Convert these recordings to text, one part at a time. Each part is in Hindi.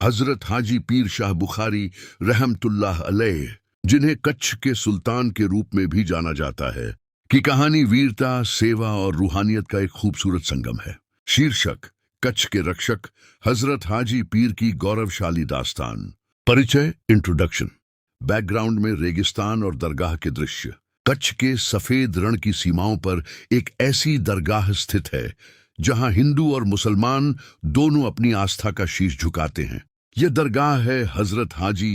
हजरत हाजी पीर शाह बुखारी रहमतुल्लाह अलैह, जिन्हें कच्छ के सुल्तान के रूप में भी जाना जाता है, की कहानी वीरता, सेवा और रूहानियत का एक खूबसूरत संगम है। शीर्षक: कच्छ के रक्षक हजरत हाजी पीर की गौरवशाली दास्तान। परिचय, इंट्रोडक्शन। बैकग्राउंड में रेगिस्तान और दरगाह के दृश्य। कच्छ के सफेद रण की सीमाओं पर एक ऐसी दरगाह स्थित है जहां हिंदू और मुसलमान दोनों अपनी आस्था का शीश झुकाते हैं। यह दरगाह है हजरत हाजी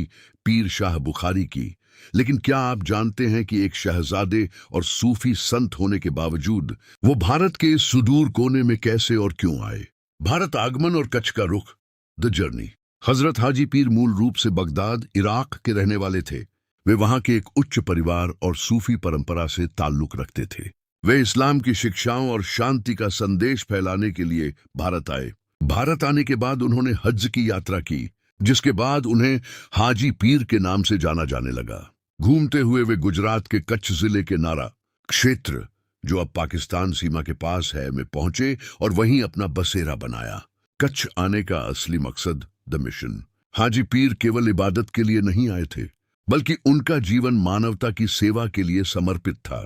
पीर शाह बुखारी की। लेकिन क्या आप जानते हैं कि एक शहजादे और सूफी संत होने के बावजूद वो भारत के इस सुदूर कोने में कैसे और क्यों आए? भारत आगमन और कच्छ का रुख। The journey. हजरत हाजी पीर मूल रूप से बगदाद, इराक के रहने वाले थे। वे वहां के एक उच्च परिवार और सूफी परंपरा से ताल्लुक रखते थे। वे इस्लाम की शिक्षाओं और शांति का संदेश फैलाने के लिए भारत आए। भारत आने के बाद उन्होंने हज की यात्रा की, जिसके बाद उन्हें हाजी पीर के नाम से जाना जाने लगा। घूमते हुए वे गुजरात के कच्छ जिले के नारा क्षेत्र, जो अब पाकिस्तान सीमा के पास है, में पहुंचे और वहीं अपना बसेरा बनाया। कच्छ आने का असली मकसद, द मिशन। हाजी पीर केवल इबादत के लिए नहीं आए थे, बल्कि उनका जीवन मानवता की सेवा के लिए समर्पित था।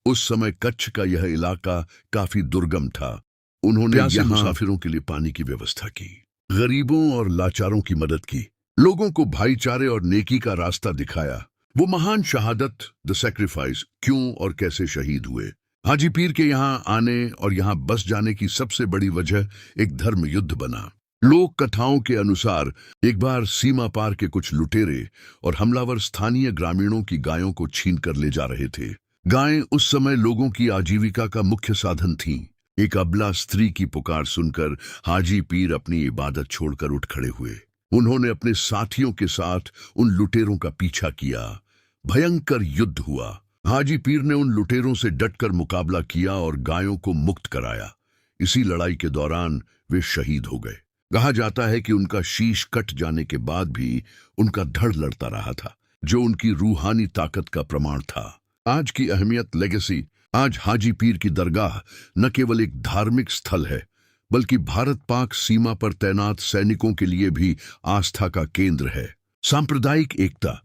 उस समय कच्छ का यह इलाका काफी दुर्गम था। उन्होंने यहाँ मुसाफिरों के लिए पानी की व्यवस्था की, गरीबों और लाचारों की मदद की, लोगों को भाईचारे और नेकी का रास्ता दिखाया। वो महान शहादत, द सैक्रिफाइस, क्यों और कैसे शहीद हुए? हाजी पीर के यहाँ आने और यहाँ बस जाने की सबसे बड़ी वजह एक धर्म युद्ध बना। लोक कथाओं के अनुसार एक बार सीमा पार के कुछ लुटेरे और हमलावर स्थानीय ग्रामीणों की गायों को छीन कर ले जा रहे थे। गायें उस समय लोगों की आजीविका का मुख्य साधन थीं। एक अबला स्त्री की पुकार सुनकर हाजी पीर अपनी इबादत छोड़कर उठ खड़े हुए। उन्होंने अपने साथियों के साथ उन लुटेरों का पीछा किया। भयंकर युद्ध हुआ। हाजी पीर ने उन लुटेरों से डटकर मुकाबला किया और गायों को मुक्त कराया। इसी लड़ाई के दौरान वे शहीद हो गए। कहा जाता है कि उनका शीश कट जाने के बाद भी उनका धड़ लड़ता रहा था, जो उनकी रूहानी ताकत का प्रमाण था। आज की अहमियत, लेगेसी। आज हाजी पीर की दरगाह न केवल एक धार्मिक स्थल है, बल्कि भारत पाक सीमा पर तैनात सैनिकों के लिए भी आस्था का केंद्र है। सांप्रदायिक एकता।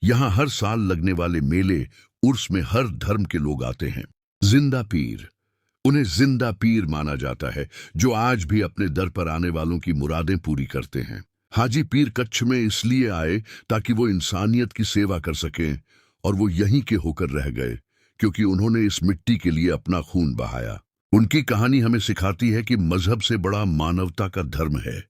यहाँ हर साल लगने वाले मेले, उर्स में हर धर्म के लोग आते हैं। जिंदा पीर। उन्हें जिंदा पीर माना जाता है, जो आज भी अपने दर पर आने वालों की मुरादें पूरी करते हैं। हाजी पीर कच्छ में इसलिए आए ताकि वो इंसानियत की सेवा कर सकें, और वो यहीं के होकर रह गए क्योंकि उन्होंने इस मिट्टी के लिए अपना खून बहाया। उनकी कहानी हमें सिखाती है कि मजहब से बड़ा मानवता का धर्म है।